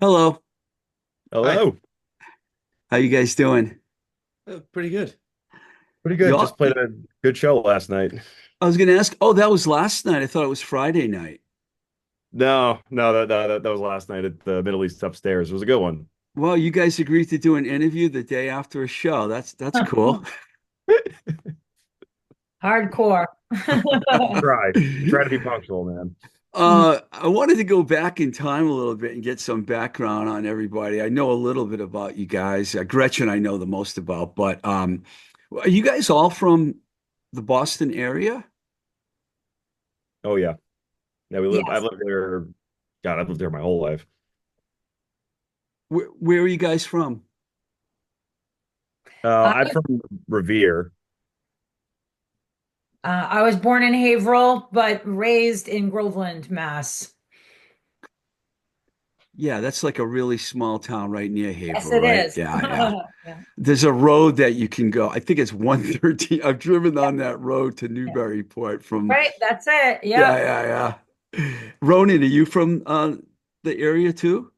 Hello. Hi. Hello. How you guys doing? Pretty good. Pretty good. Y'all, Just played a good show last night. I was going to ask, oh, that was last night. I thought it was Friday night. No, that was last night at the Middle East upstairs. It was a good one. Well, you guys agreed to do an interview the day after a show. That's cool. Hardcore. Try to be punctual, man. I wanted to go back in time a little bit and get some background on everybody. I know a little bit about you guys. Gretchen, I know the most about, but are you guys all from the Boston area? Oh yeah. Yeah, we live I've Yes. lived there. God, I've lived there my whole life. Where are you guys from? Uh, I'm from Revere. I was born in Haverhill, but raised in Groveland, Mass. Yeah, that's like a really small town right near Yes, Haverhill, it right? is. Yeah, yeah. Yeah. There's a road that you can go. I think it's 113. I've driven Yeah. on that road to Yeah. Newburyport from, Right. That's it. yeah, Yep. yeah, yeah. Ronan, are you from the area too?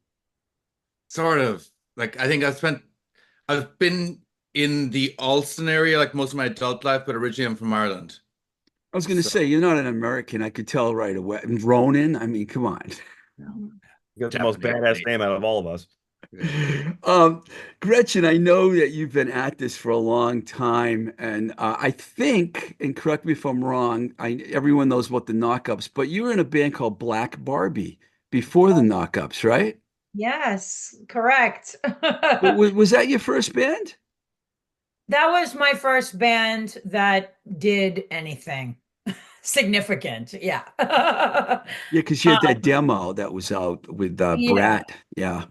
Sort of. Like I've been in the Alston area like most of my adult life, but originally I'm from Ireland. I was going to So say, you're not an American. I could tell right away. And Ronan, I mean, come on. you know, You got the most Japanese badass name. name out of all of us. Yeah. Um, Gretchen, I know that you've been at this for a long time, and I think, and correct me if I'm wrong, everyone knows about the knockups, but you were in a band called Black Barbie before the knockups, right? Yes, correct. Was that your first band? That was my first band that did anything significant. Yeah. Yeah, because you had that demo that was out with Yeah. Brat. Yeah.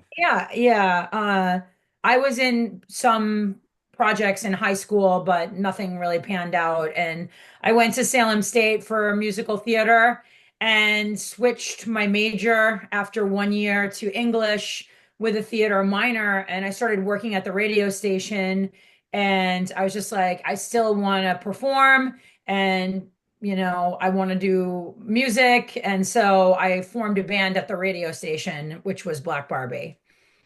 Yeah. I was in some projects in high school, but nothing really panned out. And I went to Salem State for musical theater and switched my major after 1 year to English with a theater minor. And I started working at the radio station. And I was just like, I still want to perform. And I want to do music. And so I formed a band at the radio station, which was Black Barbie.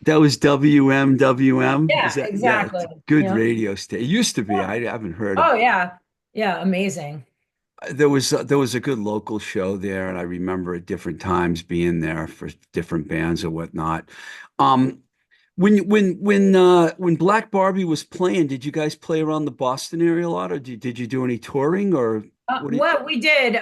That was WMWM. Is Yeah, that, yeah, it's exactly. a good Yeah. radio station. It used to be. Yeah. I haven't heard Oh, about it. yeah. Yeah. Amazing. There was a good local show there, and I remember at different times being there for different bands or whatnot. Um, when Black Barbie was playing, did you guys play around the Boston area a lot, or did you do any touring, or what did Well, we did.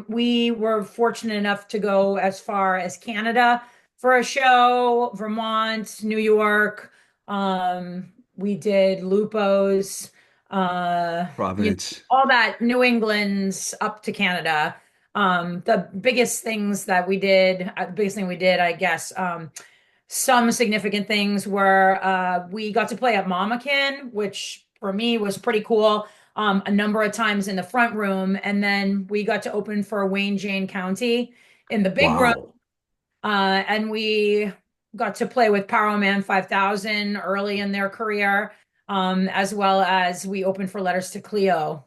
We were fortunate enough to go as far as Canada for a show, Vermont, New York. We did Lupo's, Providence? all that New England's up to Canada. The biggest things that we did, the biggest thing we did, I guess, some significant things were we got to play at Mamakin, which for me was pretty cool. A number of times in the front room, and then we got to open for Wayne Jane County in the big room, Wow. and we got to play with Power Man 5000 early in their career, as well as we opened for Letters to Cleo.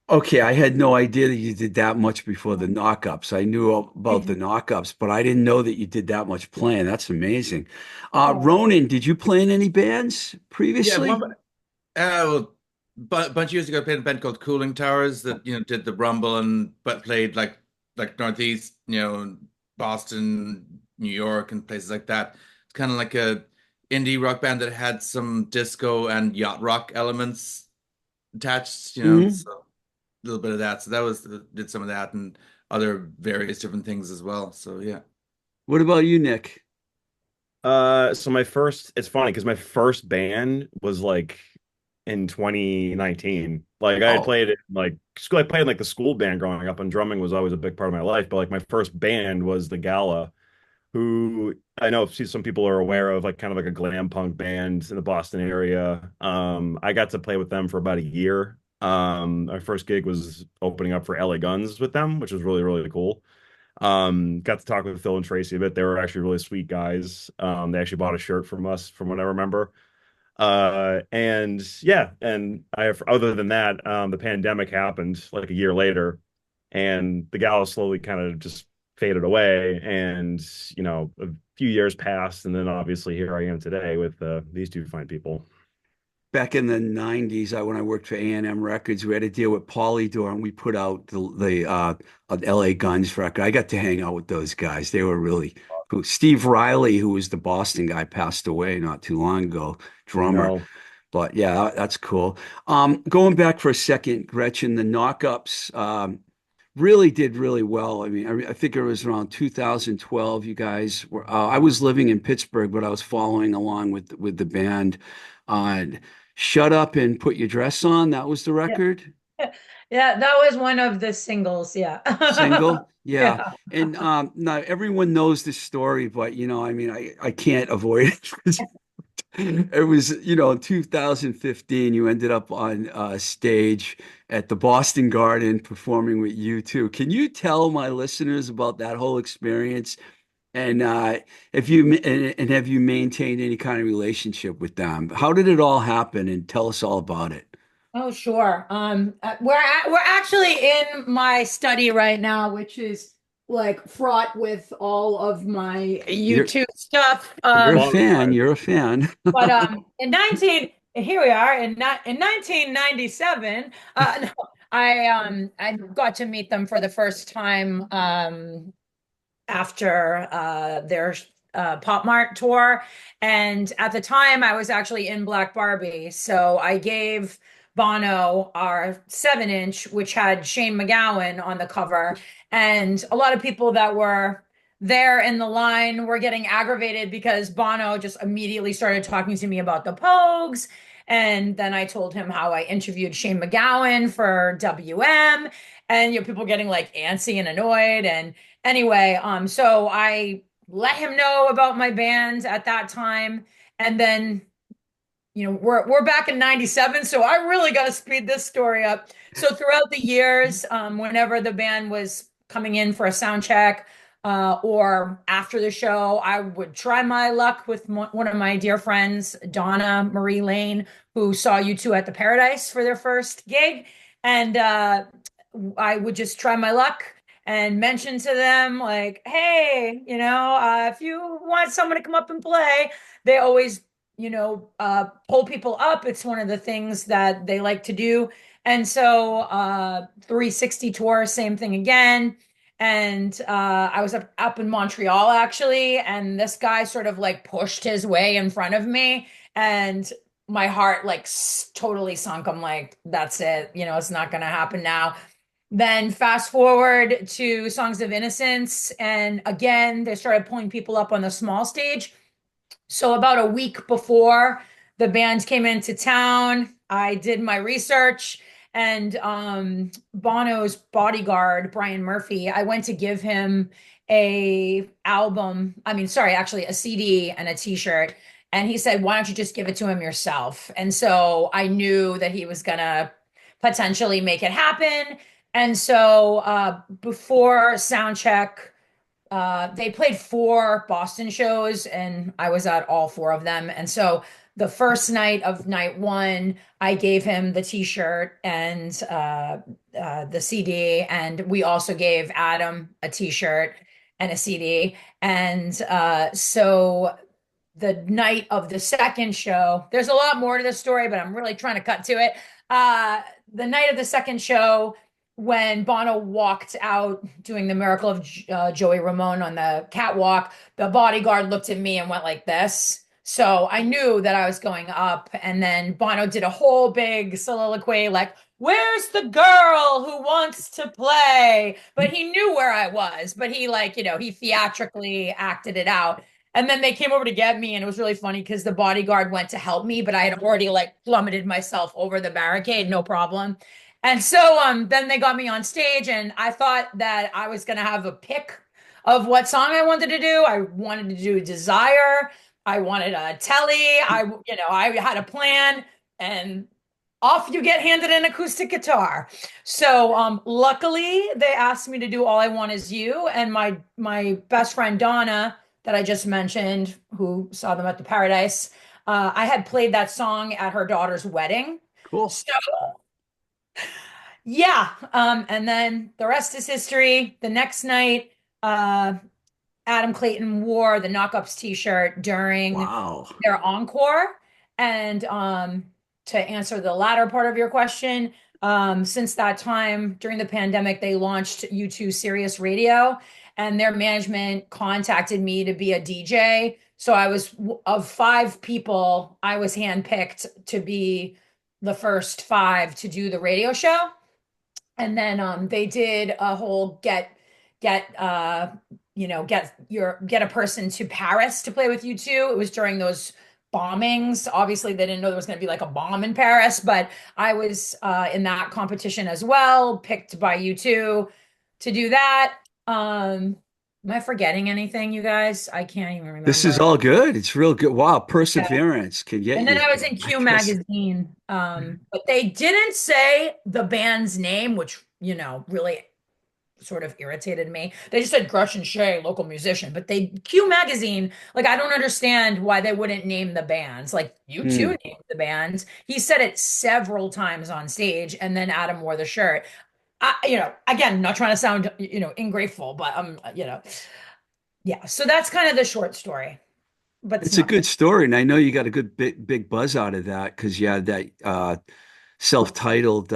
Okay, I had no idea that you did that much before the knockups. I knew about the knockups, but I didn't know that you did that much playing. That's amazing. Ronan, did you play in any bands Yeah, previously? well, bunch of years ago I played in a band called Cooling Towers that, did the Rumble and but played like Northeast, Boston, New York and places like that. It's kind of like a indie rock band that had some disco and yacht rock elements attached, Hmm. so a little bit of that. So that was did some of that and other various different things as well. So yeah. What about you, Nick? So my first, it's funny because my first band was like in 2019. Like I had Oh, played it like school, I played in like the school band growing up, and drumming was always a big part of my life. But like my first band was the Gala, who I know see some people are aware of, like kind of like a glam punk band in the Boston area. I got to play with them for about a year. Our first gig was opening up for LA Guns with them, which was really, really cool. Got to talk with Phil and Tracy a bit. They were actually really sweet guys. They actually bought a shirt from us, from what I remember. And yeah, and I have, other than that, the pandemic happened like a year later, and the gala slowly kind of just faded away. And, a few years passed. And then obviously here I am today with these two fine people. Back in the 90s, when I worked for A&M Records, we had to deal with Polydor, and we put out the LA Guns record. I got to hang out with those guys. They were really cool. Steve Riley, who was the Boston guy, passed away not too long ago, I drummer. know. But yeah, that's cool. Going back for a second, Gretchen, the knockups really did really well. I mean, I think it was around 2012. You guys were. I was living in Pittsburgh, but I was following along with the band. Uh, Shut Up and Put Your Dress On. That was the Yeah. record. Yeah, that was one of the singles. Yeah. Single. Yeah. Yeah. And now everyone knows this story, but I mean, I can't avoid it. It was, 2015, you ended up on stage at the Boston Garden performing with U2. Can you tell my listeners about that whole experience? And if you and have you maintained any kind of relationship with them? How did it all happen? And tell us all about it. Oh, sure. We're actually in my study right now, which is like fraught with all of my You're YouTube stuff. you're a Long fan. time. You're a fan. But here we are in 1997. No, I got to meet them for the first time after their Pop Mart tour. And at the time, I was actually in Black Barbie. So I gave Bono our 7-inch, which had Shane MacGowan on the cover. And a lot of people that were there in the line were getting aggravated because Bono just immediately started talking to me about the Pogues. And then I told him how I interviewed Shane MacGowan for WM. And people getting like antsy and annoyed. And anyway, so I let him know about my band at that time, and then we're back in 97, so I really got to speed this story up. So throughout the years, whenever the band was coming in for a sound check, or after the show, I would try my luck with one of my dear friends, Donna Marie Lane, who saw U2 at the Paradise for their first gig. And I would just try my luck and mention to them, like, hey, if you want someone to come up and play, they always, pull people up. It's one of the things that they like to do. And so 360 tour, same thing again. And I was up in Montreal actually, and this guy sort of like pushed his way in front of me, and my heart like totally sunk. I'm like, that's it, it's not gonna happen now. Then fast forward to Songs of Innocence, and again, they started pulling people up on the small stage. So about a week before the band came into town, I did my research, and Bono's bodyguard, Brian Murphy, I went to give him actually a CD and a t-shirt. And he said, why don't you just give it to him yourself? And so I knew that he was gonna potentially make it happen. And so before sound check, they played 4 Boston shows, and I was at all 4 of them. And so the first night of night 1, I gave him the T-shirt and the CD, and we also gave Adam a T-shirt and a CD. And so the night of the second show, there's a lot more to the story, but I'm really trying to cut to it. The night of the second show, when Bono walked out doing the Miracle of Joey Ramone on the catwalk, the bodyguard looked at me and went like this. So I knew that I was going up. And then Bono did a whole big soliloquy like, where's the girl who wants to play? But he knew where I was, but he he theatrically acted it out. And then they came over to get me, and it was really funny because the bodyguard went to help me, but I had already like plummeted myself over the barricade, no problem. And so then they got me on stage, and I thought that I was gonna have a pick of what song I wanted to do. I wanted to do Desire. I wanted a Telly. I had a plan, and off you get handed an acoustic guitar. So luckily they asked me to do All I Want Is You, and my best friend Donna, that I just mentioned, who saw them at the Paradise, I had played that song at her daughter's wedding. Cool. So yeah, and then the rest is history. The next night, uh, Adam Clayton wore the Knockups t-shirt during Wow. their encore. And to answer the latter part of your question, since that time during the pandemic, they launched U2 Sirius Radio, and their management contacted me to be a DJ. So I was of five people, I was handpicked to be the first five to do the radio show. And then they did a whole get get a person to Paris to play with you too. It was during those bombings. Obviously, they didn't know there was going to be like a bomb in Paris, but I was in that competition as well, picked by you two to do that. Am I forgetting anything, you guys? I can't even This is remember. all good. It's real good. Wow, Yeah. perseverance can get And then you I was through, in I Q guess. magazine. But they didn't say the band's name, which, really sort of irritated me. They just said Gretchen Shae, local musician, but they Q magazine, like I don't understand why they wouldn't name the bands. Like you two Hmm. named the bands. He said it several times on stage, and then Adam wore the shirt. Again, not trying to sound, ingrateful, but yeah. So that's kind of the short story, but it's It's a not. good story, and I know you got a good big buzz out of that because you had that self-titled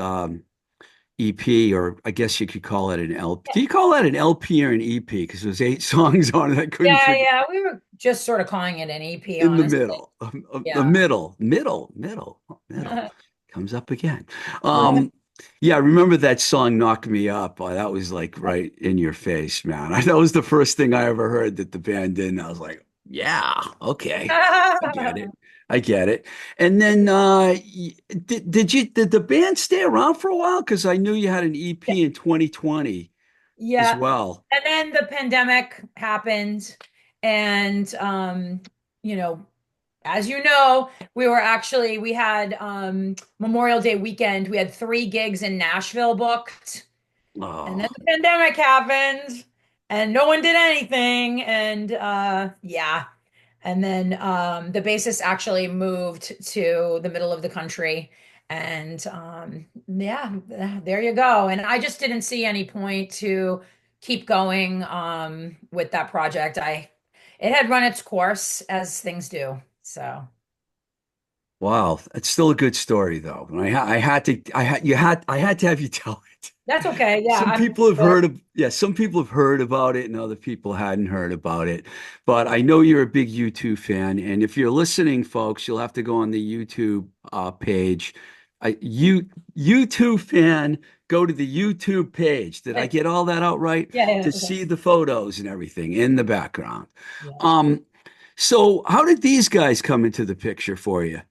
EP, or I guess you could call it an LP. Do you call that an LP or an EP? Because there's 8 songs on it. I couldn't Yeah, figure yeah. We were just sort of calling it an EP, in the honestly. middle, the Yeah. middle comes up again. Um, yeah, I remember that song "Knock Me Up." That was like right in your face, man. That was the first thing I ever heard that the band did, and I was like, "Yeah, okay, I get it, I get it." And then, did the band stay around for a while? Because I knew you had an EP in 2020 as Yeah. well. And then the pandemic happened. And, you know, as you know, we had Memorial Day weekend. We had 3 gigs in Nashville booked. And then Oh, the pandemic happened and no one did anything. And yeah. And then the bassist actually moved to the middle of the country. And yeah, there you go. And I just didn't see any point to keep going with that project. It had run its course as things do. So wow, it's still a good story though. And I had to, I had to have you tell it. that's okay. Yeah, Some I'm people have heard of, yeah, some people have heard about it and other people hadn't heard about it. But I know you're a big YouTube fan. And if you're listening, folks, you'll have to go on the YouTube page. YouTube fan, go to the YouTube page. Did I yeah, get all that out right? yeah, To okay. see the photos and everything in the background. Yeah. Um, so how did these guys come into the picture for you?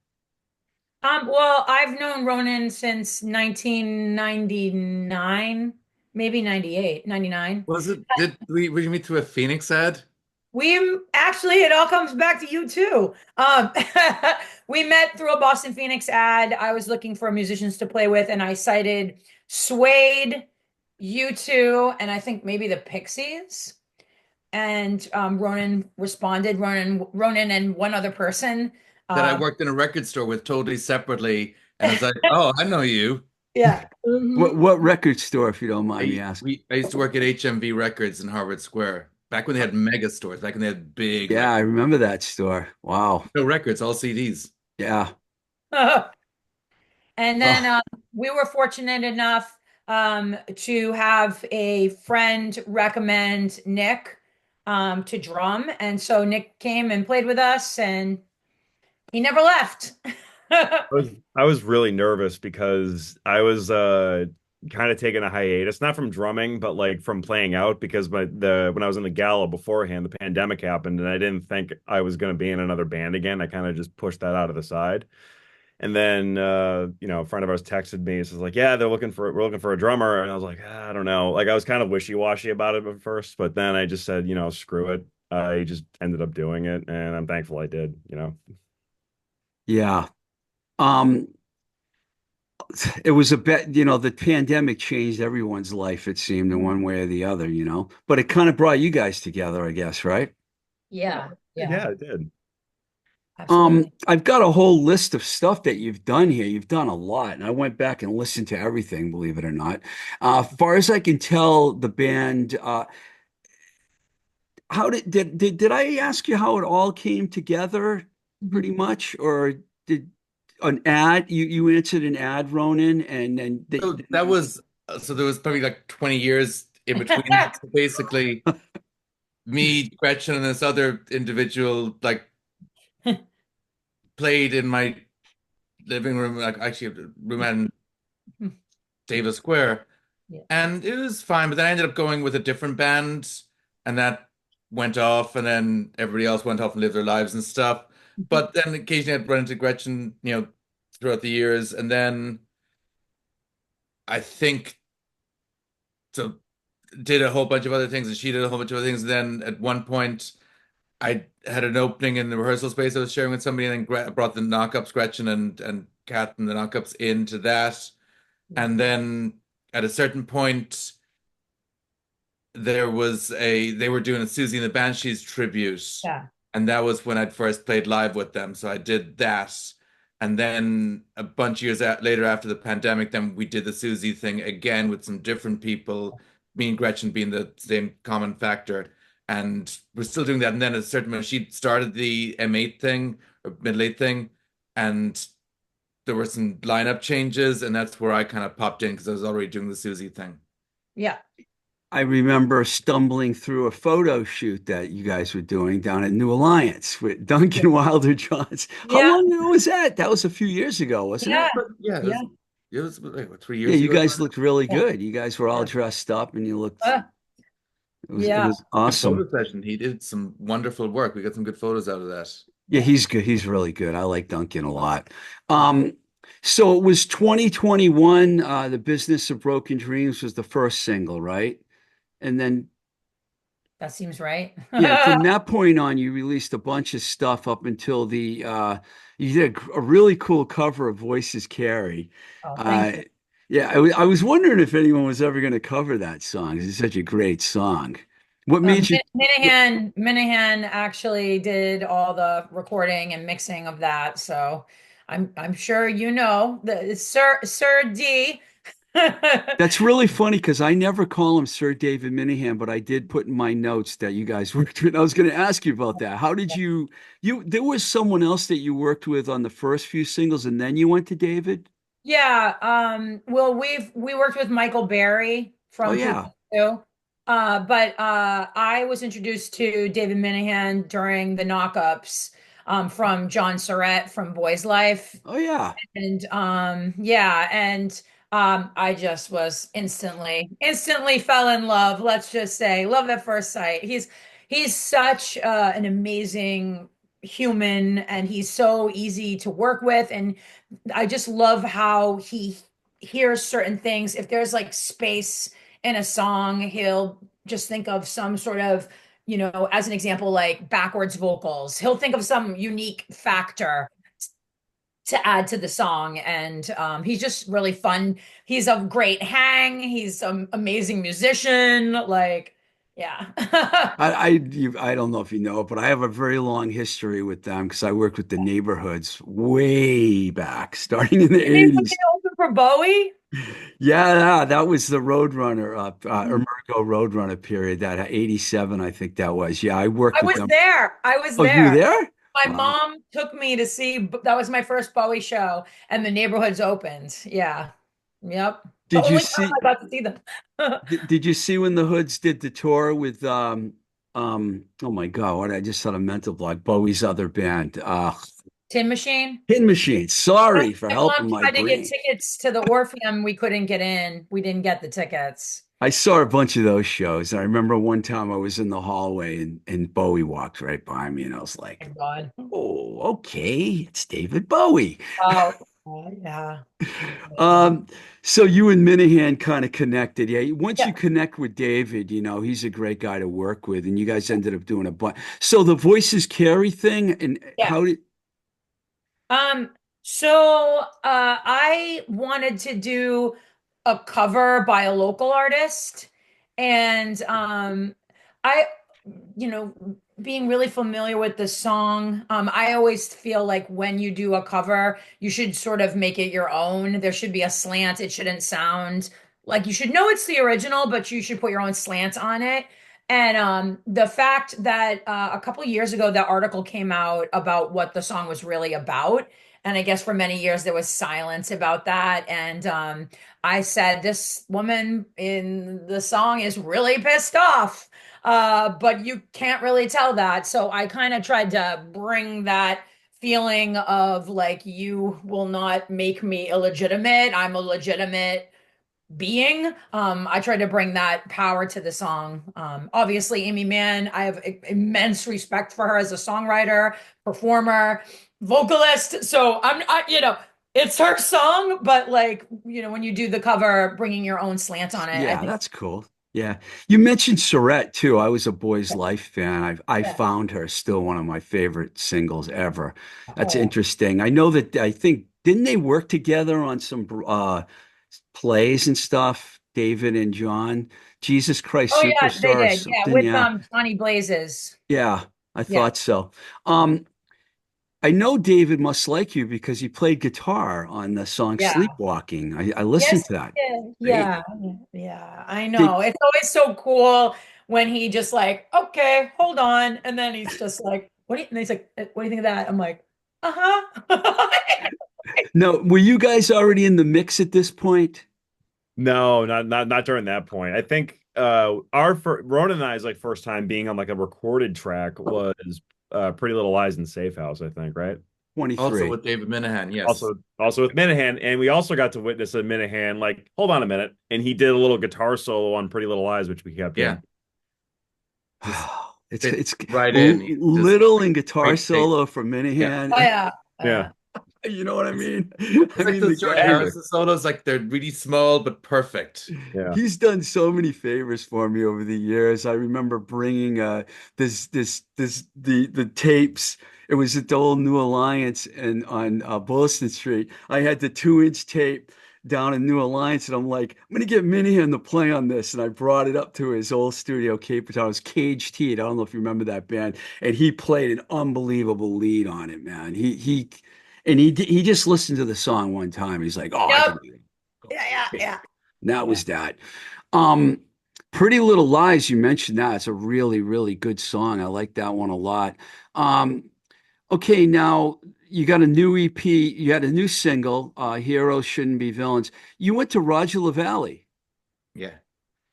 Well, I've known Ronan since 1999, maybe 98, 99. Was it? Did we meet through a Phoenix ad? We actually, it all comes back to you too. We met through a Boston Phoenix ad. I was looking for musicians to play with, and I cited Suede, you two, and I think maybe the Pixies. And Ronan responded, Ronan and one other person. That I Uh, worked in a record store with totally separately, and I was like, "Oh, I know you." yeah. Mhm. What record store, if you don't mind me asking? I used to work at HMV Records in Harvard Square back when they had mega stores, back when they had big Yeah, like I remember that store. Wow. no records, all CDs. Yeah. And then Oh, we were fortunate enough to have a friend recommend Nick to drum. And so Nick came and played with us, and he never left. I was really nervous because I was kind of taking a hiatus, not from drumming, but like from playing out because when I was in the gala beforehand, the pandemic happened and I didn't think I was going to be in another band again. I kind of just pushed that out of the side. And then a friend of ours texted me. It's like, yeah, we're looking for a drummer. And I was like, I don't know. Like I was kind of wishy-washy about it at first, but then I just said, screw it. I just ended up doing it, and I'm thankful I did. yeah. Um, it was a bit, the pandemic changed everyone's life, it seemed, in one way or the other. But it kind of brought you guys together, I guess, right? Yeah, yeah, Yeah, I did. absolutely. I've got a whole list of stuff that you've done here. You've done a lot, and I went back and listened to everything, believe it or not. Far as I can tell, the band, how did I ask you how it all came together Mhm. pretty much, or did an ad you answered an ad, Ronan, and then So that was so there was probably like 20 years in between that. So basically, me, Gretchen, and this other individual like played in my living room, like actually a room in Davis Square, Yeah. and it was fine. But then I ended up going with a different band, and that went off, and then everybody else went off and lived their lives and stuff. But then occasionally I'd run into Gretchen, throughout the years, and then I think so did a whole bunch of other things, and she did a whole bunch of other things. And then at one point, I had an opening in the rehearsal space I was sharing with somebody, and then brought the knockups, Gretchen and Kat and the knockups into that. And then at a certain point, they were doing a Susie and the Banshees tribute, Yeah. and that was when I'd first played live with them. So I did that, and then a bunch of years later, after the pandemic, then we did the Susie thing again with some different people, me and Gretchen being the same common factor, and we're still doing that. And then at a certain point, she started the M8 thing or middle eight thing, and there were some lineup changes, and that's where I kind of popped in because I was already doing the Susie thing. Yeah. I remember stumbling through a photo shoot that you guys were doing down at New Alliance with Duncan Wilder Johns. How Yeah. long ago was that? That was a few years ago, wasn't Yeah. it? But yeah, Yeah. it was like what, three Yeah, years you ago. guys looked really Yeah. good. You guys were all Yeah. dressed up and you looked Uh, it yeah. was Good awesome. photo session. He did some wonderful work. We got some good photos out of that. Yeah, he's good. He's really good. I like Duncan a lot. Um, so it was 2021, The Business of Broken Dreams was the first single, right? And then That seems right. yeah, from that point on, you released a bunch of stuff up until you did a really cool cover of Voices Carry. Oh, thank Uh, you. yeah, I was wondering if anyone was ever going to cover that song. It's such a great song. What made you? Minahan actually did all the recording and mixing of that, so I'm sure you know the Sir D. That's really funny because I never call him Sir David Minahan, but I did put in my notes that you guys worked with. I was going to ask you about that. How did there was someone else that you worked with on the first few singles and then you went to David? Yeah, well, we worked with Michael Berry Oh from yeah. Pooh. But I was introduced to David Minahan during the knockups from John Surratt from Boys Life. Oh yeah. And yeah, and I just was instantly fell in love. Let's just say love at first sight. He's such an amazing human, and he's so easy to work with, and I just love how he hears certain things. If there's like space in a song, he'll just think of some sort of, as an example, like backwards vocals. He'll think of some unique factor to add to the song. And he's just really fun. He's a great hang. He's an amazing musician. Like, yeah. I don't know if you know it, but I have a very long history with them because I worked with the neighborhoods way back, starting in the You mean when they 80s. opened for Bowie? Yeah, that was the Roadrunner, Mhm. Emergo Roadrunner period, that 87, I think that was. Yeah, I worked I with was them. there. I was Oh, you were there. there? My Wow. mom took me to see, that was my first Bowie show, and the neighborhoods opened. Yeah. Yep. The Did you only time see I got to see them. did you see when the Hoods did the tour with oh my God, what I just had a mental block, Bowie's other band. Tin Machine. Tin Machine. Sorry for My helping mom my tried to get brain. tickets to the Orpheum. We couldn't get in. We didn't get the tickets. I saw a bunch of those shows. I remember one time I was in the hallway and Bowie walked right by me and I was like, Thank God. oh, okay, it's David Bowie. Oh, yeah. Um, so you and Minahan kind of connected. Yeah, once you Yeah. connect with David, he's a great guy to work with, and you guys ended up doing a bunch. So the Voices Carry thing, and Yeah. how did Um, I wanted to do a cover by a local artist, and I, you know, being really familiar with the song, I always feel like when you do a cover, you should sort of make it your own. There should be a slant. It shouldn't sound like you should know it's the original, but you should put your own slant on it. And the fact that a couple years ago that article came out about what the song was really about, and I guess for many years there was silence about that. And I said this woman in the song is really pissed off, but you can't really tell that. So I kind of tried to bring that feeling of like you will not make me illegitimate. I'm a legitimate being. I tried to bring that power to the song. Obviously, Amy Mann, I have immense respect for her as a songwriter, performer, vocalist. So it's her song, but like, when you do the cover, bringing your own slant on it, I Yeah, think, that's cool. Yeah. You mentioned Surette too. I was a Boys Life fan. I yeah. found her still one of my favorite singles ever. That's Oh, interesting. I know that I think didn't they work together on some plays and stuff? David and John, Jesus Christ oh yeah, they Superstar or did. Yeah, something. with Yeah. Johnny Blazes. Yeah, I Yeah, thought so. Um, I know David must like you because he played guitar on the song yeah. Sleepwalking. I listened Yes, to that. yeah, Great. yeah, yeah. I Did know. It's always so cool when he just like, okay, hold on, and then he's just like, what do you? And he's like, what do you think of that? I'm like, uh-huh. No, were you guys already in the mix at this point? No, not during that point. I think our Ronan and I's like first time being on like a recorded track was Pretty Little Lies in Safe House, I think, right? Also 23. with David Minahan, yes. Also with Minahan, and we also got to witness a Minahan like, hold on a minute, and he did a little guitar solo on Pretty Little Lies, which we kept Yeah, in. just fit It's right in. He just little in guitar great taste. solo from Yeah. Oh Minahan. yeah, Yeah, You know what I It's, mean? I it's like mean, the those George guy, anyway, Harrison solos, like they're really small but perfect. yeah. he's done so many favors for me over the years. I remember bringing the tapes. It was at the old New Alliance and on Boylston Street. I had the 2-inch tape down in New Alliance, and I'm like, I'm gonna get Minihan to play on this. And I brought it up to his old studio, Cape Town. It was Cage Teed. I don't know if you remember that band. And he played an unbelievable lead on it, man. He just listened to the song one time. He's like, "Oh, I yep, can do it." yeah, yeah, yeah, And that yeah. was that. Um, Pretty Little Lies, you mentioned that. It's a really, really good song. I like that one a lot. Um, okay, now you got a new EP, you had a new single, Heroes Shouldn't Be Villains. You went to Roger LaValle. Yeah.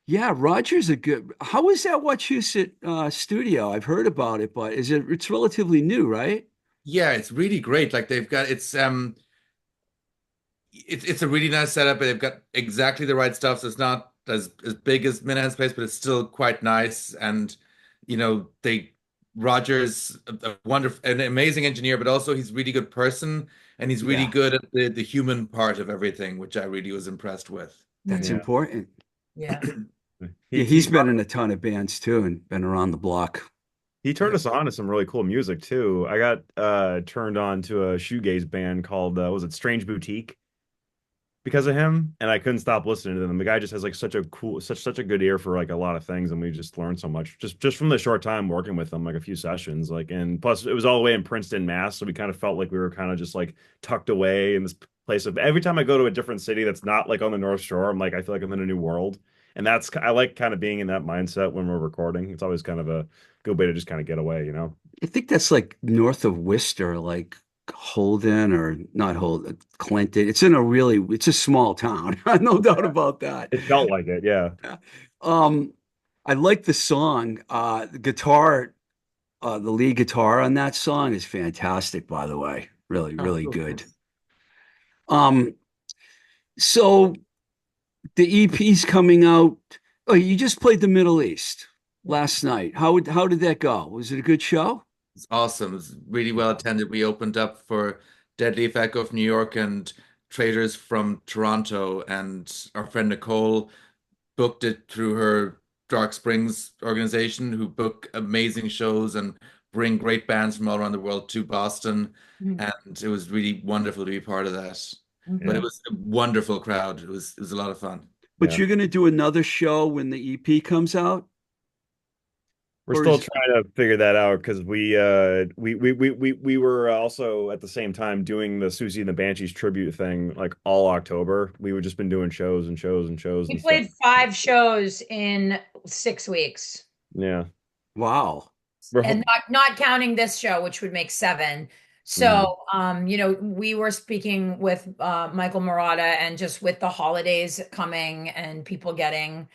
Yeah, Roger's a good. How is that Wachusett studio? I've heard about it, but it's relatively new, right? Yeah, it's really great. Like they've got it's a really nice setup, and they've got exactly the right stuff. So it's not as big as Minahan's place, but it's still quite nice. And they Roger's a wonderful, an amazing engineer, but also he's a really good person, and he's really Yeah, good at the human part of everything, which I really was impressed with. that's Mhm. Yeah. important. Yeah. Yeah, He he's been in a ton of bands too and been around the block. he turned Yeah. us on to some really cool music too. I got turned on to a shoegaze band called was it Strange Boutique because of him, and I couldn't stop listening to them. The guy just has like such a cool, such a good ear for like a lot of things, and we just learned so much just from the short time working with them, like a few sessions. Like, and plus it was all the way in Princeton, Mass, so we kind of felt like we were kind of just like tucked away in this place of every time I go to a different city that's not like on the North Shore, I'm like I feel like I'm in a new world, and that's I like kind of being in that mindset when we're recording. It's always kind of a good way to just kind of get away, you know. I think that's like north of Worcester, like Holden or not Holden, Clinton. It's a small town. No doubt about that. It felt like it, yeah. Um, I like the song. The guitar, the lead guitar on that song is fantastic, by the way. Really, Oh, really cool. good. Thanks. Um, so the EP's coming out. Oh, you just played the Middle East last night. How did that go? Was it a good show? It's awesome. It's really well attended. We opened up for Dead Leaf Echo from New York and Traders from Toronto, and our friend Nicole booked it through her Dark Springs organization, who book amazing shows and bring great bands from all around the world to Boston. Mhm. And it was really wonderful to be part of that. But Mhm. it Yeah. was a wonderful crowd. It was a lot of fun. But Yeah. you're going to do another show when the EP comes out, We're or still is trying to figure that out because we were also at the same time doing the Susie and the Banshees tribute thing like all October. We were just been doing shows and shows and shows We and stuff. played 5 shows in 6 weeks. Yeah. Wow. We're, And not counting this show, which would make seven. mhm. So, we were speaking with Michael Murata, and just with the holidays coming and people getting,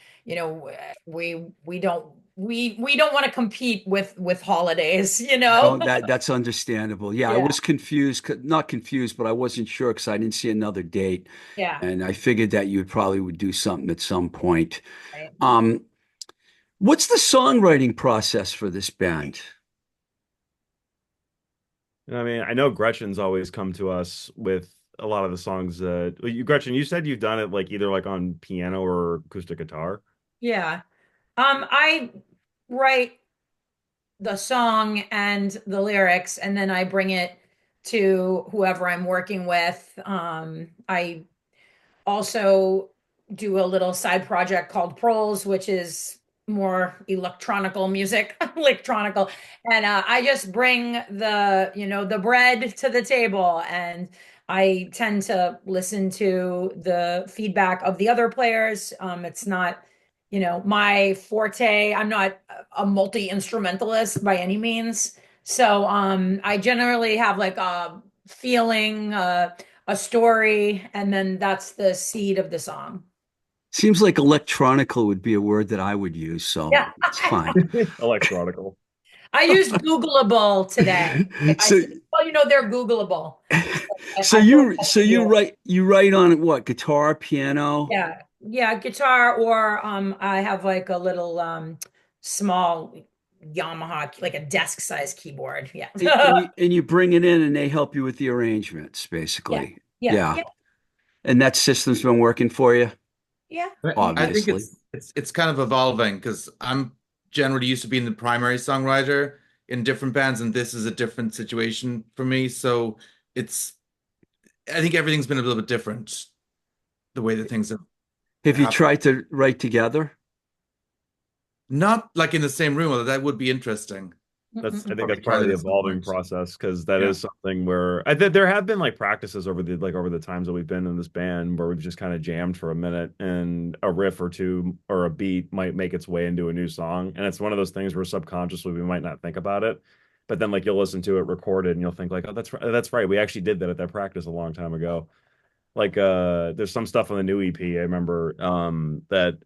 we don't we don't want to compete with holidays, you know? Oh, that's understandable. Yeah, I Yeah, was confused, not confused, but I wasn't sure because I didn't see another date, yeah, and I figured that you probably would do something at some point. right. Um, what's the songwriting process for this band? I mean, I know Gretchen's always come to us with a lot of the songs that well, Gretchen, you said you've done it like either like on piano or acoustic guitar. Yeah. I write the song and the lyrics, and then I bring it to whoever I'm working with. I also do a little side project called Proles, which is more electronical music, electronical. And I just bring the bread to the table, and I tend to listen to the feedback of the other players. It's not, my forte. I'm not a multi-instrumentalist by any means. So I generally have like a feeling, a story, and then that's the seed of the song. Seems like electronica would be a word that I would use, so Yeah. it's fine. Electronical. I used Googleable today. I So, said, well, they're Googleable. so I feel like you I so should do you it. write on what? Guitar, piano, Yeah. Yeah, guitar, or I have like a little small Yamaha, like a desk size keyboard. Yeah. and you bring it in, and they help you with the arrangements, Yeah. basically. Yeah. Yeah, Yeah. and that system's been working for you, Yeah. I think obviously. it's kind of evolving because I'm generally used to being the primary songwriter in different bands, and this is a different situation for me. So it's I think everything's been a little bit different the way that things have Have you happened. tried to write together? Not like in the same room, although that would be interesting. I think Mm-mm. Probably that's part try of that the at some evolving point. process because that Yeah. is something where there have been like practices over the times that we've been in this band where we've just kind of jammed for a minute and a riff or two or a beat might make its way into a new song. And it's one of those things where subconsciously we might not think about it. But then like you'll listen to it recorded and you'll think like, oh, that's right. We actually did that at that practice a long time ago. Like there's some stuff on the new EP I remember that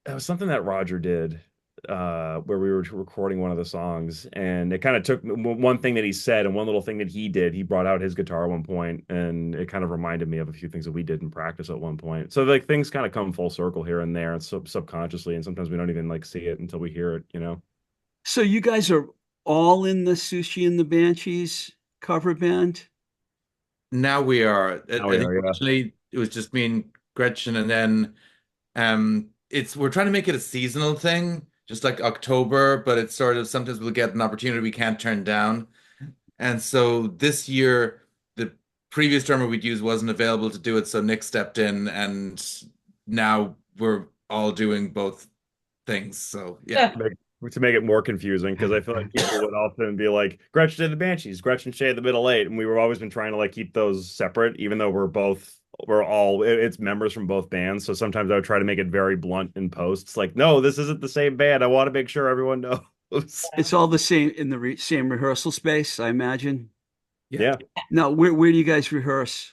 it was something that Roger did where we were recording one of the songs and it kind of took one thing that he said and one little thing that he did. He brought out his guitar at one point and it kind of reminded me of a few things that we did in practice at one point. So like things kind of come full circle here and there and subconsciously and sometimes we don't even like see it until we hear it, you know. So you guys are all in the Sushi and the Banshees cover band? Now we are. Now I we think are, yeah. originally it was just me and Gretchen, and then it's we're trying to make it a seasonal thing, just like October, but it's sort of sometimes we'll get an opportunity we can't turn down. And so this year, the previous drummer we'd use wasn't available to do it, so Nick stepped in, and now we're all doing both things. So yeah. Yeah. make, to make it more confusing because I feel like people would often be like Gretchen did the Banshees, Gretchen Shae the Middle Eight, and we were always been trying to like keep those separate, even though it's members from both bands. So sometimes I would try to make it very blunt in posts, like, no, this isn't the same band. I want to make sure everyone knows. It's all the same in the same rehearsal space, I imagine. Yeah. Yeah, Now, where do you guys rehearse?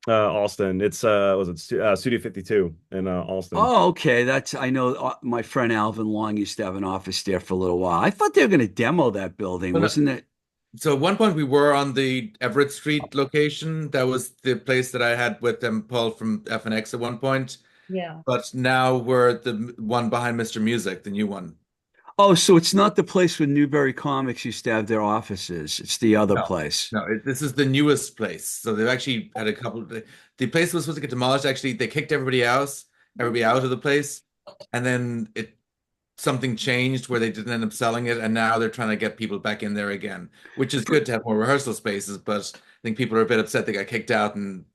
Alston. It's was it Studio 52 in Alston. Oh, okay. I know my friend Alvin Long used to have an office there for a little while. I thought they were going to demo that building, Well, no, wasn't it? so at one point we were on the Everett Street location. That was the place that I had with Paul from FNX at one point. Yeah. But now we're the one behind Mr. Music, the new one. Oh, so it's not the place where Newberry Comics used to have their offices. It's the other No, place. no, this is the newest place. So they've actually had a couple. The place was supposed to get demolished. Actually, they kicked everybody out of the place, and then something changed where they didn't end up selling it, and now they're trying to get people back in there again, which is good to have more rehearsal spaces. But I think people are a bit upset they got kicked out and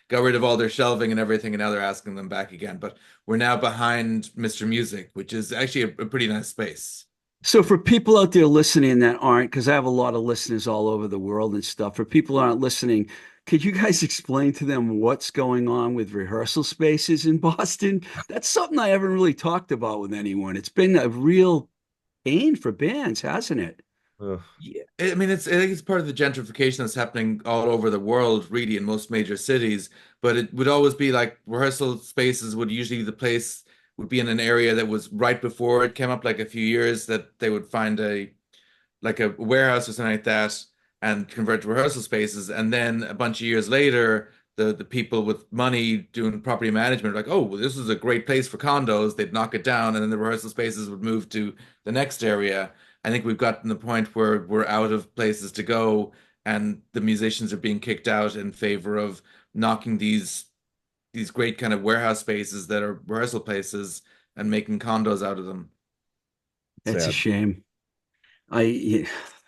got rid of all their shelving and everything, and now they're asking them back again. But we're now behind Mr. Music, which is actually a pretty nice space. So for people out there listening that aren't, because I have a lot of listeners all over the world and stuff, for people who aren't listening, could you guys explain to them what's going on with rehearsal spaces in Boston? That's something I haven't really talked about with anyone. It's been a real pain for bands, hasn't it? Ugh. Yeah, I mean, I think it's part of the gentrification that's happening all over the world, really, in most major cities. But it would always be like rehearsal spaces would usually the place would be in an area that was right before it came up, like a few years that they would find a like a warehouse or something like that and convert to rehearsal spaces. And then a bunch of years later, the people with money doing property management were like, oh, well, this is a great place for condos. They'd knock it down, and then the rehearsal spaces would move to the next area. I think we've gotten the point where we're out of places to go, and the musicians are being kicked out in favor of knocking these great kind of warehouse spaces that are rehearsal places and making condos out of them. It's a Sad. shame. I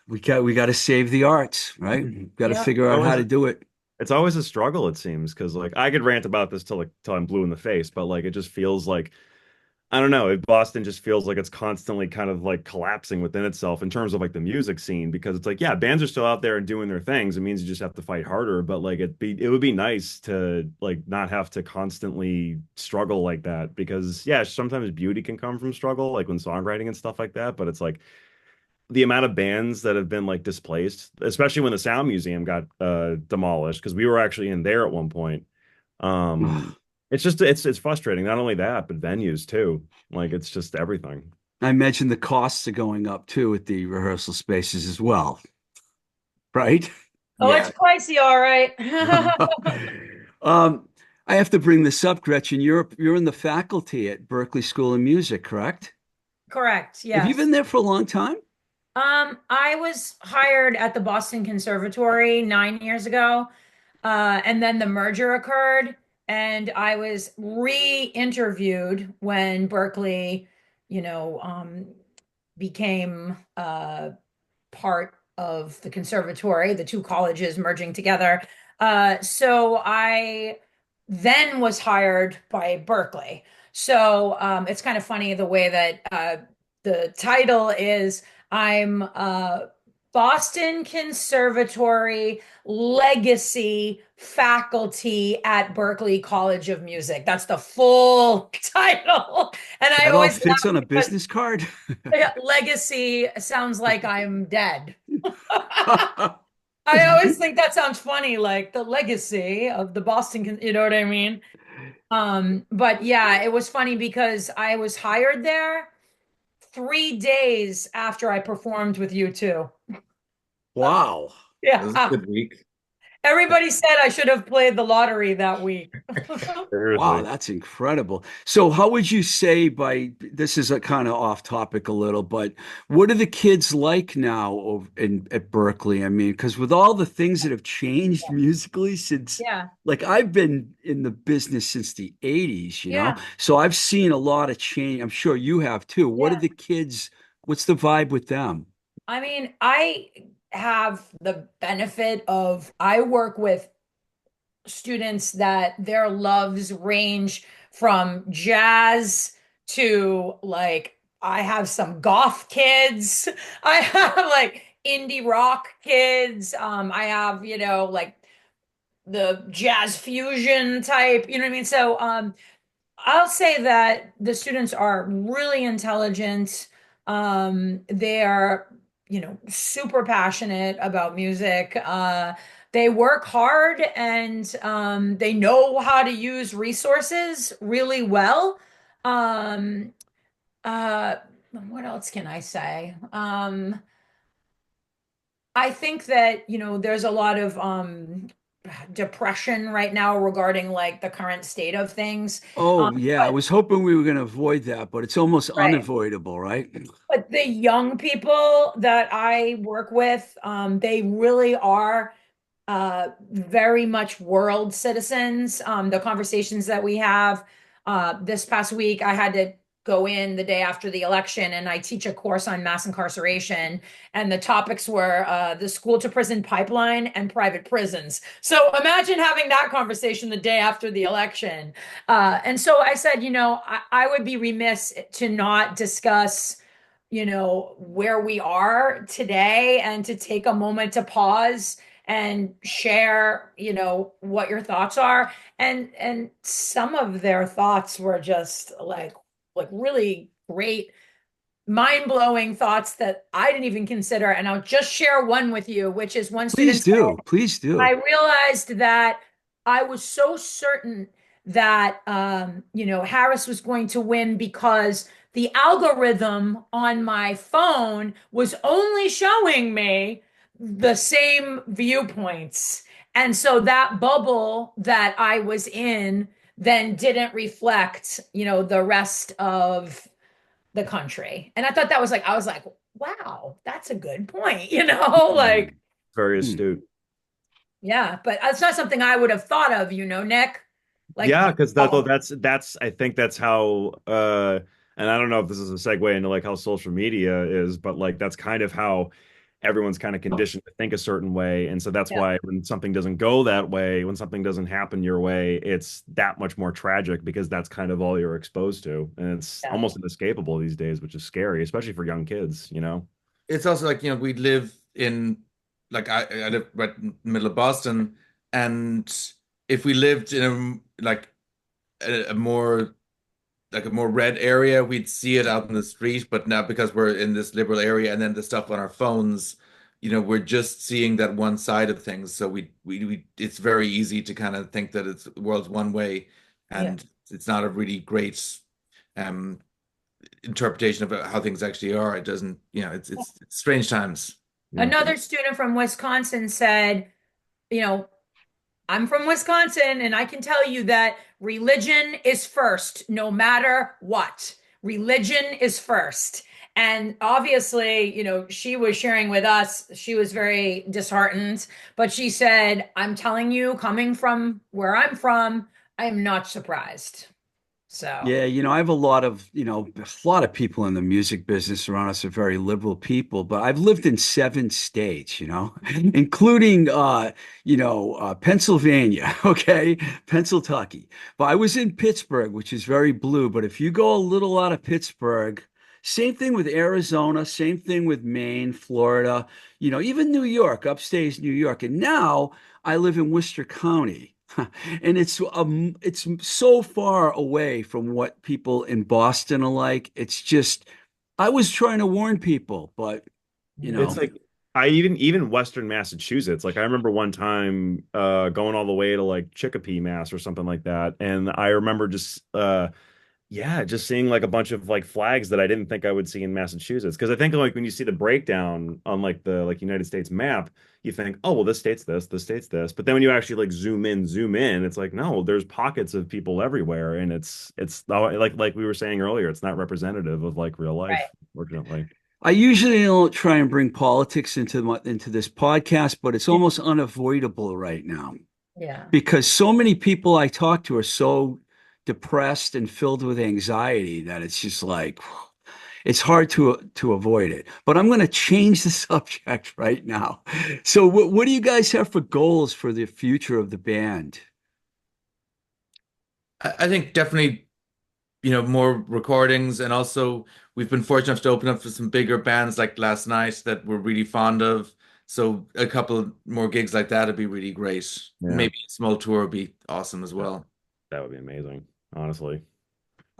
we got to save the arts, right? Got to Yeah. figure out how Always to do it. It's always a struggle, it seems, because like I could rant about this till I'm blue in the face, but like it just feels like I don't know, Boston just feels like it's constantly kind of like collapsing within itself in terms of like the music scene, because it's like, yeah, bands are still out there and doing their things. It means you just have to fight harder, but like it would be nice to like not have to constantly struggle like that, because yeah, sometimes beauty can come from struggle, like when songwriting and stuff like that, but it's like the amount of bands that have been like displaced, especially when the Sound Museum got demolished, because we were actually in there at one point. Um, it's just it's frustrating. Not only that, but venues too. Like it's just everything. I mentioned the costs are going up too at the rehearsal spaces as well, right? Oh, it's Yeah. pricey, all right. Um, I have to bring this up, Gretchen. You're in the faculty at Berklee School of Music, correct? Correct, Have you yes. been there for a long time? I was hired at the Boston Conservatory 9 years ago, and then the merger occurred, and I was re-interviewed when Berkeley, you know, became part of the conservatory, the two colleges merging together. So I then was hired by Berkeley. So it's kind of funny the way that the title is I'm Boston Conservatory Legacy Faculty at Berklee College of Music. That's the full title. And I That all always fits laugh on a because business card? legacy sounds like I'm dead. I always think that sounds funny, like the legacy of the Boston, you know what I mean? But yeah, it was funny because I was hired there 3 days after I performed with you two. Wow. That was a Yeah. good week. Everybody said I should have played the lottery that week. Wow, Seriously. that's incredible. So, how would you say by this is a kind of off topic a little, but what are the kids like now at Berkeley? I mean, because with all the things that have changed musically since, Yeah. like, I've been in the business since the 80s, Yeah. so I've seen a lot of change. I'm sure you have too. What are Yeah. the kids, what's the vibe with them? I mean, I have the benefit of I work with students that their loves range from jazz to like I have some goth kids. I have like indie rock kids. I have, like the jazz fusion type, you know what I mean? So I'll say that the students are really intelligent. They are, super passionate about music. They work hard and they know how to use resources really well. Um, uh, what else can I say? I think that, there's a lot of depression right now regarding like the current state of things. Oh, yeah, I But was hoping we were going to avoid that, but it's almost right. unavoidable, right? But the young people that I work with, they really are very much world citizens. The conversations that we have this past week, I had to go in the day after the election and I teach a course on mass incarceration. And the topics were the school to prison pipeline and private prisons. So imagine having that conversation the day after the election. And so I said, I would be remiss to not discuss where we are today and to take a moment to pause and share, what your thoughts are. And some of their thoughts were just like really great, mind-blowing thoughts that I didn't even consider. And I'll just share one with you, which is one student Please said, do. Please I do. realized that I was so certain that Harris was going to win because the algorithm on my phone was only showing me the same viewpoints. And so that bubble that I was in then didn't reflect, the rest of the country. And I thought that was like, I was like, wow, that's a good point, like, Very Hmm. astute. yeah, but it's not something I would have thought of, Nick. Like, Yeah, because oh, that's I think that's how and I don't know if this is a segue into like how social media is, but like that's kind of how everyone's kind of conditioned to think a certain way. And so that's yeah, why when something doesn't go that way, when something doesn't happen your way, it's that much more tragic because that's kind of all you're exposed to. And it's yeah, almost inescapable these days, which is scary, especially for young kids, you know? It's also like, we live in, like, I live right in the middle of Boston, and if we lived in a more like a more red area, we'd see it out in the street. But now because we're in this liberal area, and then the stuff on our phones, we're just seeing that one side of things. So we it's very easy to kind of think that the world's one way, yeah. and it's not a really great um interpretation of how things actually are. It doesn't, it's strange times. Yeah. Another student from Wisconsin said, you know, I'm from Wisconsin, and I can tell you that religion is first, no matter what. Religion is first. And obviously, she was sharing with us, she was very disheartened, but she said, I'm telling you, coming from where I'm from, I'm not surprised. So, Yeah, I have a lot of people in the music business around us are very liberal people, but I've lived in 7 states, including Pennsylvania, okay, Pennsylvania. But I was in Pittsburgh, which is very blue. But if you go a little out of Pittsburgh, same thing with Arizona, same thing with Maine, Florida, even New York, upstate New York. And now I live in Worcester County. And it's so far away from what people in Boston are like. It's just I was trying to warn people, but you yeah. It's know, like I even Western Massachusetts. Like I remember one time going all the way to like Chicopee, Mass or something like that. And I remember just yeah, just seeing like a bunch of like flags that I didn't think I would see in Massachusetts. Because I think like when you see the breakdown on like the like United States map, you think, oh well, this state's this state's this. But then when you actually like zoom in, it's like, no, there's pockets of people everywhere, and it's like we were saying earlier, it's not representative of like real Right. life, fortunately. I usually don't try and bring politics into this podcast, but it's almost unavoidable right now Yeah. because so many people I talk to are so depressed and filled with anxiety that it's just like it's hard to avoid it. But I'm going to change the subject right now. So, what do you guys have for goals for the future of the band? I think definitely, more recordings, and also we've been fortunate enough to open up for some bigger bands like last night that we're really fond of. So a couple more gigs like that would be really great. Yeah, Maybe a small tour would be awesome as that, well. that would be amazing, honestly.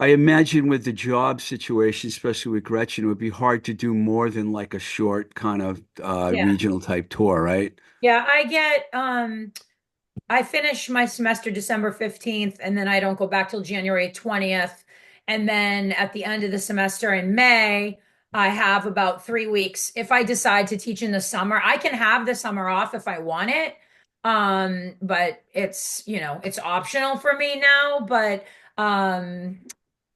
I imagine with the job situation, especially with Gretchen, it would be hard to do more than like a short kind of Yeah. regional type tour, right? Yeah. I finish my semester December 15th, and then I don't go back till January 20th. And then at the end of the semester in May, I have about 3 weeks. If I decide to teach in the summer, I can have the summer off if I want it. But it's optional for me now. But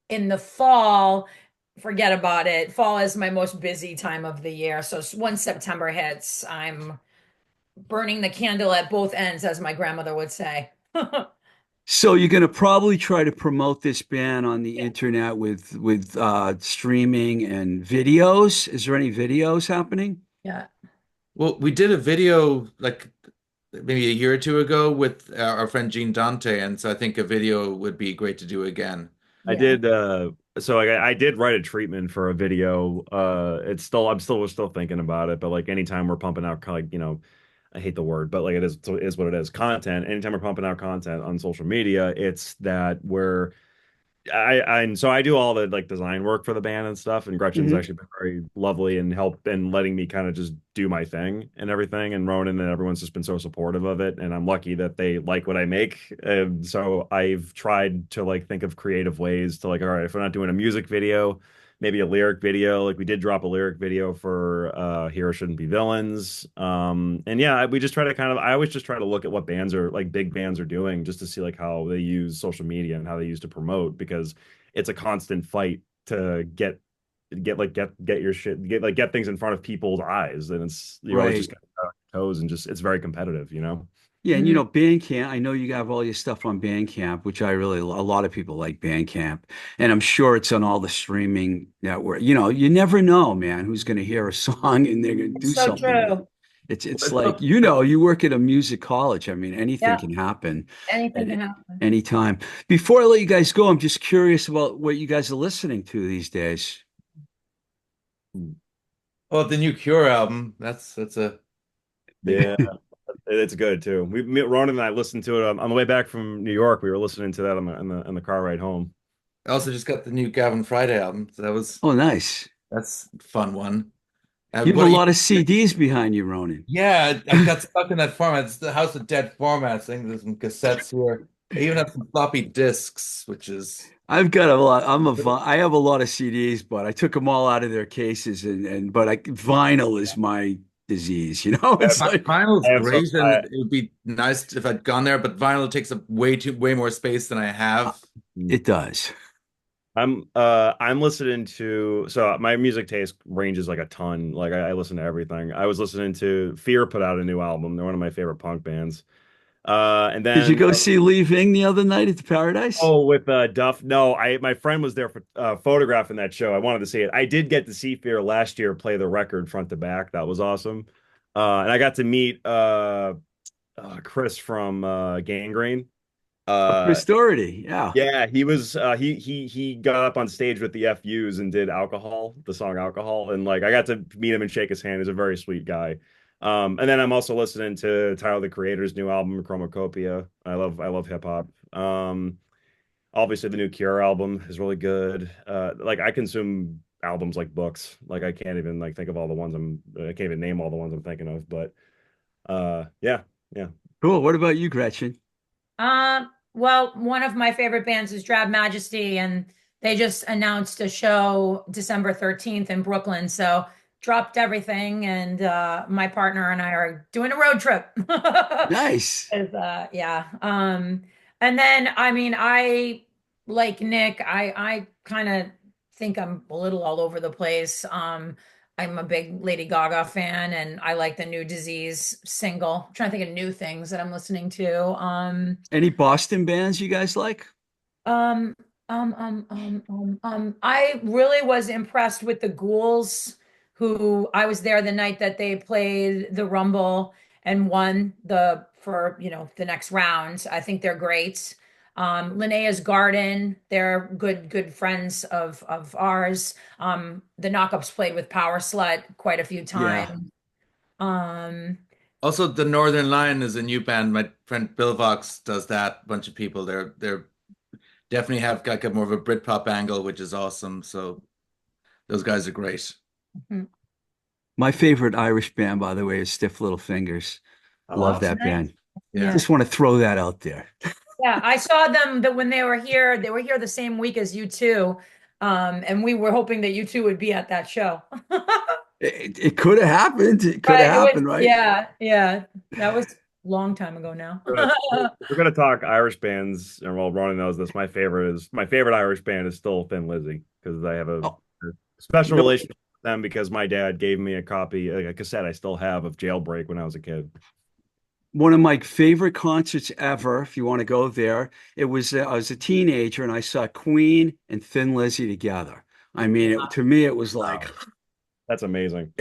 in the fall, forget about it. Fall is my most busy time of the year. So once September hits, I'm burning the candle at both ends, as my grandmother would say. So you're going to probably try to promote this band on the internet with streaming and videos. Is there any videos happening? Yeah. Well, we did a video like maybe a year or two ago with our friend Gene Dante, and so I think a video would be great to do again. I Yeah. did so I did write a treatment for a video. It's still we're still thinking about it, but like anytime we're pumping out like, I hate the word, but like it is what it is. Content. Anytime we're pumping out content on social media, it's that we're and so I do all the like design work for the band and stuff, and Gretchen's Hmm. actually been very lovely and help and letting me kind of just do my thing and everything. And Ronan and everyone's just been so supportive of it, and I'm lucky that they like what I make. And so I've tried to like think of creative ways to like, all right, if we're not doing a music video, maybe a lyric video. Like we did drop a lyric video for Heroes Shouldn't Be Villains. And yeah, we just try to kind of I always just try to look at what bands are like big bands are doing just to see like how they use social media and how they use to promote because it's a constant fight to get your shit get things in front of people's eyes and it's you're always just Right. kind of on your toes and just it's very competitive, you know. Yeah, and Mhm. Bandcamp, I know you have all your stuff on Bandcamp, which a lot of people like Bandcamp, and I'm sure it's on all the streaming network. You never know, man, who's going to hear a song and they're going to It's do so something with it. true. It's Well, like, you work at a music college. I mean, anything Yeah, can happen anything at can happen. any time. Before I let you guys go, I'm just curious about what you guys are listening to these days. the new Cure album, that's a Yeah, it's good too. Ronan and I listened to it on the way back from New York. We were listening to that on the car ride home. I also just got the new Gavin Friday album, so Oh, nice. that's a fun one. You have a What lot of CDs behind you, Ronan. Yeah, I got stuck in that format. It's the House of Dead format. I think there's some cassettes here. I even have some floppy disks, which is I've got a lot. I have a lot of CDs, but I took them all out of their cases, but vinyl is my disease. It's like vinyl's I have some. great, and it would be nice if I'd gone there, but vinyl takes up way more space than I uh, have. it does. I'm listening to so my music taste ranges like a ton. Like I listen to everything. I was listening to Fear put out a new album. They're one of my favorite punk bands. And Did you then go see Leaving the other night at the Paradise? oh with Duff. No, I my friend was there for photographing that show. I wanted to see it. I did get to see Fear last year play the record front to back. That was awesome. And I got to meet Chris from Gangrene. Oh, Uh, Chris Doherty. Yeah. Yeah, he was he got up on stage with the FUs and did Alcohol, the song Alcohol, and like I got to meet him and shake his hand. He's a very sweet guy. And then I'm also listening to Tyler the Creator's new album, Chromacopia. I love hip hop. Obviously the new Cure album is really good. Like I consume albums like books. Like I can't even like think of all the ones I can't even name all the ones I'm thinking of, but yeah, yeah. Cool. What about you, Gretchen? Well, one of my favorite bands is Drab Majesty, and they just announced a show December 13th in Brooklyn. So dropped everything, and my partner and I are doing a road trip. Nice. Yeah. And then I mean, I like Nick, I kind of think I'm a little all over the place. I'm a big Lady Gaga fan, and I like the New Disease single. I'm trying to think of new things that I'm listening to. Any Boston bands you guys like? Um, I really was impressed with the Ghouls, who I was there the night that they played the Rumble and won the next round. I think they're great. Linnea's Garden, they're good friends of ours. The Knockups played with Power Slut quite a few Yeah. times. Um, Also, the Northern Line is a new band. My friend Bill Vox does that. A bunch of people. They're definitely have like a more of a Britpop angle, which is awesome. So those guys are great. My favorite Irish band, by the way, is Stiff Little Fingers. Oh, Love oh, that nice. band. Yeah. Yeah. Just want to throw that out there. Yeah, I saw them when they were here the same week as you two. And we were hoping that you two would be at that show. It could have happened. It could have Right. It was, happened, right? yeah, yeah. That was a long time ago now. if we're gonna talk Irish bands, and well, Ronnie knows this. My favorite Irish band is still Thin Lizzy because I have a Oh, special you know, relationship with them because my dad gave me a copy, like a cassette I still have of Jailbreak when I was a kid. one of my favorite concerts ever, if you want to go there, I was a teenager and I saw Queen and Thin Lizzy together. I mean, to me, it was like, Wow, that's amazing.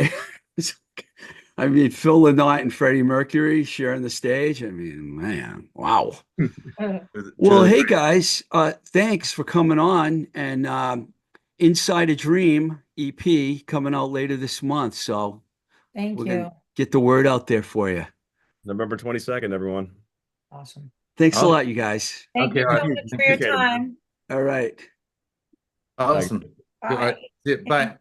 I mean, Phil Lynott and Freddie Mercury sharing the stage. I mean, man, wow. It was Well, truly hey great. guys, thanks for coming on. And Inside a Dream EP coming out later this month. So Thank we're gonna you. get the word out there for you. November 22nd, everyone. Awesome. Thanks a Oh, lot, you guys. Thank okay, you all so right. much for your Appreciate it. time. All right. Awesome. All right. Bye. See you. Bye.